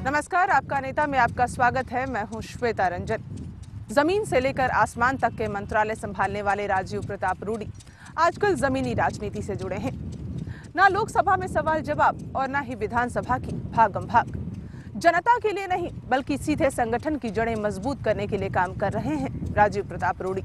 नमस्कार, आपका नेता में आपका स्वागत है। मैं हूं श्वेता रंजन। जमीन से लेकर आसमान तक के मंत्रालय संभालने वाले राजीव प्रताप रूडी आजकल जमीनी राजनीति से जुड़े हैं। ना लोकसभा में सवाल जवाब और ना ही विधानसभा की भागम भाग। जनता के लिए नहीं बल्कि सीधे संगठन की जड़ें मजबूत करने के लिए काम कर रहे हैं राजीव प्रताप रूडी।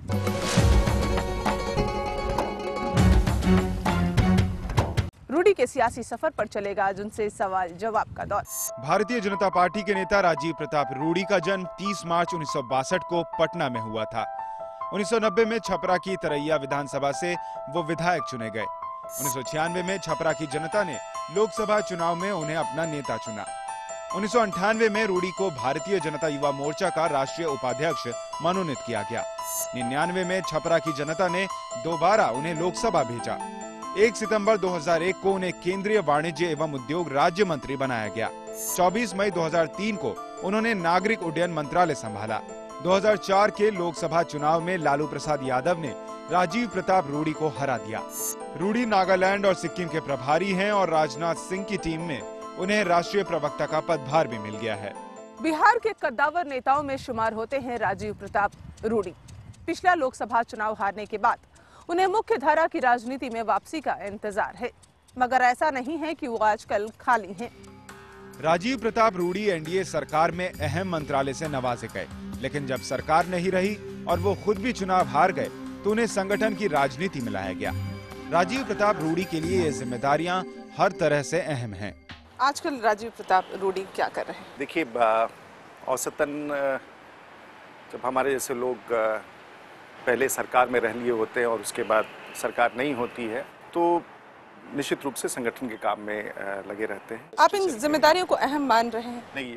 रूडी के सियासी सफर पर चलेगा आज उनसे सवाल जवाब का दौर। भारतीय जनता पार्टी के नेता राजीव प्रताप रूडी का जन्म 30 मार्च 1962 को पटना में हुआ था। 1990 में छपरा की तरैया विधानसभा से वो विधायक चुने गए। 1996 में छपरा की जनता ने लोकसभा चुनाव में उन्हें अपना नेता चुना। 1998 में रूडी को भारतीय जनता युवा मोर्चा का राष्ट्रीय उपाध्यक्ष मनोनीत किया गया। 99 में छपरा की जनता ने दोबारा उन्हें लोकसभा भेजा। 1 सितंबर 2001 को उन्हें केंद्रीय वाणिज्य एवं उद्योग राज्य मंत्री बनाया गया। 24 मई 2003 को उन्होंने नागरिक उड्डयन मंत्रालय संभाला। 2004 के लोकसभा चुनाव में लालू प्रसाद यादव ने राजीव प्रताप रूडी को हरा दिया। रूडी नागालैंड और सिक्किम के प्रभारी हैं और राजनाथ सिंह की टीम में उन्हें राष्ट्रीय प्रवक्ता का पदभार भी मिल गया है। बिहार के कद्दावर नेताओं में शुमार होते हैं राजीव प्रताप रूडी। पिछला लोकसभा चुनाव हारने के बाद उन्हें मुख्य धारा की राजनीति में वापसी का इंतजार है, मगर ऐसा नहीं है कि वो आजकल खाली हैं। राजीव प्रताप रूडी एनडीए सरकार में अहम मंत्रालय से नवाजे गए, लेकिन जब सरकार नहीं रही और वो खुद भी चुनाव हार गए तो उन्हें संगठन की राजनीति में लाया गया। राजीव प्रताप रूडी के लिए ये जिम्मेदारियां हर तरह से अहम हैं। आजकल राजीव प्रताप रूडी क्या कर रहे हैं? देखिए, औसतन जब हमारे जैसे लोग पहले सरकार में रह लिए होते हैं और उसके बाद सरकार नहीं होती है तो निश्चित रूप से संगठन के काम में लगे रहते हैं। आप इन जिम्मेदारियों को अहम मान रहे हैं? नहीं,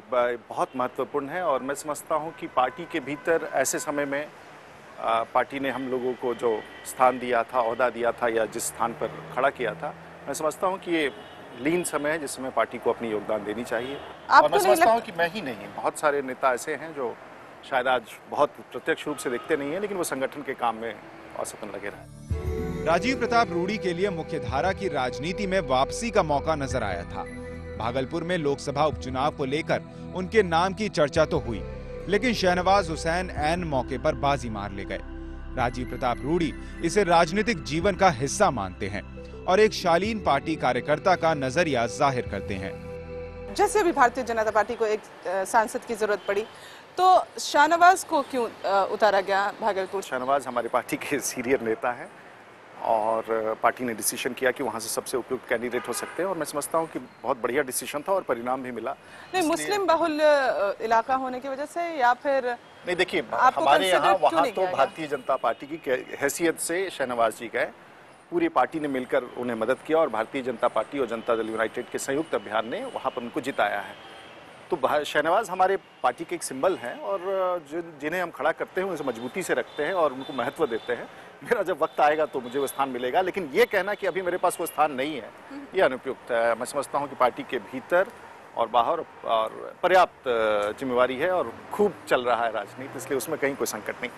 बहुत महत्वपूर्ण है और मैं समझता हूं कि पार्टी के भीतर ऐसे समय में पार्टी ने हम लोगों को जो स्थान दिया था, ओहदा दिया था या जिस स्थान पर खड़ा किया था, मैं समझता हूं कि ये लीन समय है जिसमें पार्टी को अपनी योगदान देनी चाहिए। और मैं समझता हूं कि मैं ही नहीं, बहुत सारे नेता ऐसे हैं जो शायद आज बहुत प्रत्यक्ष रूप से दिखते नहीं है, लेकिन वो संगठन के काम में औसतन लगे रहे। राजीव प्रताप रूडी के लिए मुख्यधारा की राजनीति में वापसी का मौका नजर आया था। भागलपुर में लोकसभा उपचुनाव को लेकर उनके नाम की चर्चा तो हुई, लेकिन शहनवाज हुसैन ऐन मौके पर बाजी मार ले गए। राजीव प्रताप रूडी इसे राजनीतिक जीवन का हिस्सा मानते हैं और एक शालीन पार्टी कार्यकर्ता का नजरिया जाहिर करते हैं। जैसे अभी भारतीय जनता पार्टी को एक सांसद की जरूरत पड़ी तो शाहनवाज को क्यों उतारा गया भागलपुर? शाहनवाज हमारी पार्टी के सीनियर नेता हैं और पार्टी ने डिसीजन किया कि वहां से सबसे उपयुक्त कैंडिडेट हो सकते हैं और मैं समझता हूं कि बहुत बढ़िया डिसीजन था और परिणाम भी मिला। नहीं, मुस्लिम बहुल इलाका होने की वजह से या फिर नहीं? देखिए, हमारे यहाँ वहाँ तो भारतीय जनता पार्टी की हैसियत से शहनवाज जी गए, पूरी पार्टी ने मिलकर उन्हें मदद किया और भारतीय जनता पार्टी और जनता दल यूनाइटेड के संयुक्त अभियान ने वहाँ पर उनको जिताया है। तो शहनवाज हमारे पार्टी के एक सिंबल हैं और जिन्हें हम खड़ा करते हैं उनसे मजबूती से रखते हैं और उनको महत्व देते हैं। मेरा जब वक्त आएगा तो मुझे वो स्थान मिलेगा, लेकिन ये कहना कि अभी मेरे पास वो स्थान नहीं है, ये अनुपयुक्त है। मैं समझता हूँ कि पार्टी के भीतर और बाहर और पर्याप्त जिम्मेवारी है और खूब चल रहा है राजनीति, इसलिए उसमें कहीं कोई संकट नहीं।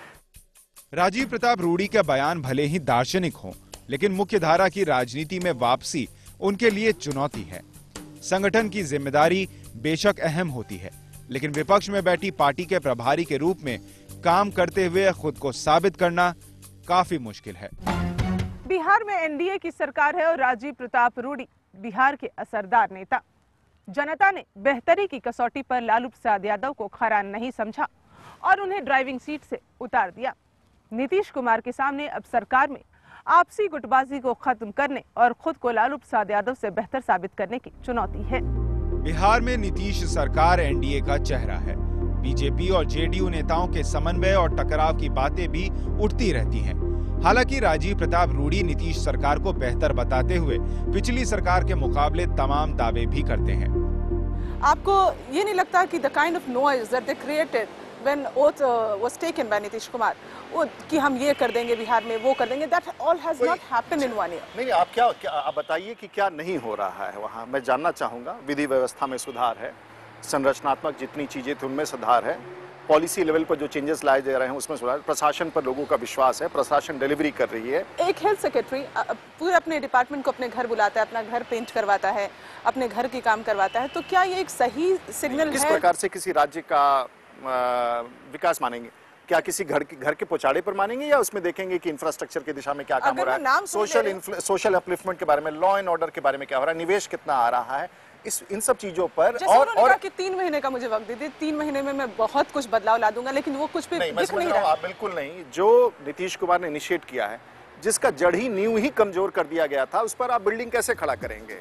राजीव प्रताप रूडी का बयान भले ही दार्शनिक हो, लेकिन मुख्यधारा की राजनीति में वापसी उनके लिए चुनौती है। संगठन की जिम्मेदारी बेशक अहम होती है, लेकिन विपक्ष में बैठी पार्टी के प्रभारी के रूप में काम करते हुए खुद को साबित करना काफी मुश्किल है। बिहार में एनडीए की सरकार है और राजीव प्रताप रूडी बिहार के असरदार नेता। जनता ने बेहतरी की कसौटी पर लालू प्रसाद यादव को खरा नहीं समझा और उन्हें ड्राइविंग सीट से उतार दिया। नीतीश कुमार के सामने अब सरकार में आपसी गुटबाजी को खत्म करने और खुद को लालू प्रसाद यादव से बेहतर साबित करने की चुनौती है। बिहार में नीतीश सरकार एनडीए का चेहरा है। बीजेपी और जेडीयू नेताओं के समन्वय और टकराव की बातें भी उठती रहती हैं। हालांकि राजीव प्रताप रूडी नीतीश सरकार को बेहतर बताते हुए पिछली सरकार के मुकाबले तमाम दावे भी करते हैं। आपको ये नहीं लगता कि the kind of noise that they created when oath was taken by Nitish Kumar कि हम ये कर देंगे बिहार में, वो कर देंगे, that all has not happened in 1 year? नहीं, आप क्या आप बताइए कि क्या नहीं हो रहा है वहाँ। मैं जानना चाहूँगा। विधि व्यवस्था में सुधार है, संरचनात्मक जितनी चीज़ें थी उनमें सुधार है, पॉलिसी लेवल पर जो चेंजेस लाए जा रहे हैं उसमें सुधार, प्रशासन पर लोगों का विश्वास है, प्रशासन डिलीवरी कर रही है। एक हेल्थ सेक्रेटरी पूरे अपने डिपार्टमेंट को अपने घर बुलाता है, अपना घर पेंट करवाता है, अपने घर के काम करवाता है, तो क्या ये एक सही सिग्नल है? किस प्रकार से किसी राज्य का विकास मानेंगे? क्या किसी घर के पोचाड़े पर मानेंगे या उसमें देखेंगे कि इंफ्रास्ट्रक्चर की दिशा में क्या काम हो रहा है, सोशल अपलिफ्टमेंट के बारे में, लॉ एंड ऑर्डर के बारे में क्या हो रहा है, निवेश कितना आ रहा है, इन सब चीजों पर। और कहा कि 3 महीने का मुझे वक्त दीजिए, 3 महीने में मैं बहुत कुछ बदलाव ला दूंगा, लेकिन वो कुछ भी दिख नहीं रहा। बिल्कुल नहीं। जो नीतीश कुमार ने इनिशिएट किया है, जिसका जड़ ही नींव ही कमजोर कर दिया गया था, उस पर आप बिल्डिंग कैसे खड़ा करेंगे?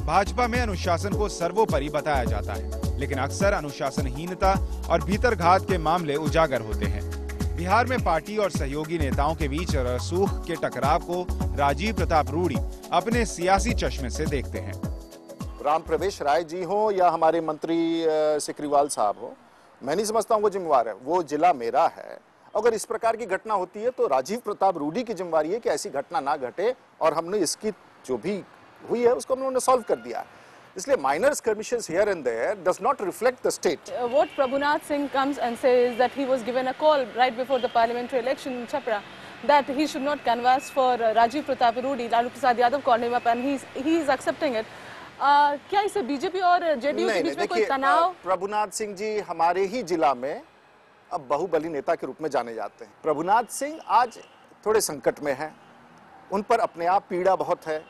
भाजपा में अनुशासन को सर्वोपरि बताया जाता है, लेकिन अक्सर अनुशासनहीनता और भीतरघात के मामले उजागर होते हैं। बिहार में पार्टी और सहयोगी नेताओं के बीच रसूख के टकराव को राजीव प्रताप रूडी अपने सियासी चश्मे से देखते हैं। राम प्रवेश राय जी हो या हमारे मंत्री सिकरीवाल साहब हो, मैं नहीं समझता हूँ वो जिम्मेवार है। वो जिला मेरा है। अगर इस प्रकार की घटना होती है तो राजीव प्रताप रूडी की जिम्मेवारी है कि ऐसी घटना ना घटे, और हमने इसकी जो भी हुई है उसको हमने सॉल्व कर दिया। इसलिए minor skirmishes here and there does not reflect the state. What Prabhunath Singh comes and says that he was given a call right before the parliamentary election in Chhapra that he should not canvass for Rajiv Pratap Rudy. Lalu Prasad Yadav called him up and he is accepting it. क्या इससे BJP और JDU के बीच में कोई तनाव? प्रभुनाथ सिंह जी हमारे ही जिला में अब बाहुबली नेता के रूप में जाने जाते हैं। प्रभुनाथ सिंह आज थोड़े संकट में हैं, उन पर अपने आप पीड़ा बहुत है।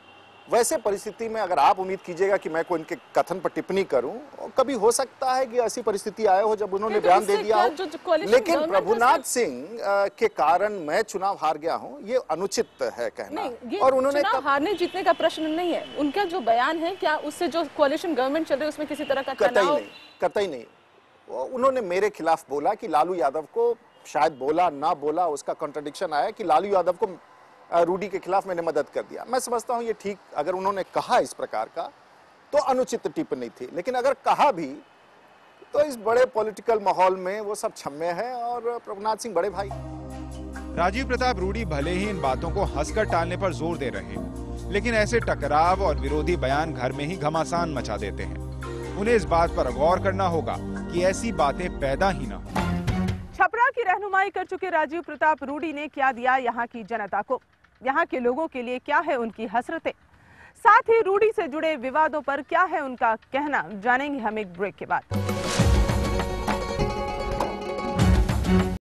वैसे परिस्थिति में अगर आप उम्मीद कीजिएगा कि मैं कोई इनके कथन पर टिप्पणी करूं, कभी हो सकता है कि ऐसी परिस्थिति आए हो जब उन्होंने बयान दे दिया हो, लेकिन प्रभुनाथ सिंह के कारण मैं चुनाव हार गया हूं, ये अनुचित है कहना। और उन्होंने हारने जीतने का प्रश्न नहीं है, उनका जो बयान है क्या उससे जो कोalition गवर्नमेंट चल रही है उसमें किसी तरह का तनाव? कतई नहीं। उन्होंने मेरे खिलाफ बोला कि लालू यादव को, शायद बोला ना बोला उसका कॉन्ट्रडिक्शन आया कि लालू यादव को रूडी के खिलाफ मैंने मदद कर दिया। मैं समझता हूं ये ठीक, अगर उन्होंने कहा इस प्रकार का तो अनुचित टिप्पणी थी, लेकिन अगर कहा भी तो इस बड़े पॉलिटिकल माहौल में वो सब क्षम्य है और प्रभुनाथ सिंह बड़े भाई। राजीव प्रताप रूडी भले ही इन बातों को हंसकर टालने पर जोर दे रहे हैं, लेकिन ऐसे टकराव और विरोधी बयान घर में ही घमासान मचा देते हैं। उन्हें इस बात पर गौर करना होगा कि ऐसी बातें पैदा ही ना हो। छपरा की रहनुमाई कर चुके राजीव प्रताप रूडी ने क्या दिया यहाँ की जनता को, यहाँ के लोगों के लिए क्या है उनकी हसरतें, साथ ही रूडी से जुड़े विवादों पर क्या है उनका कहना, जानेंगे हम एक ब्रेक के बाद।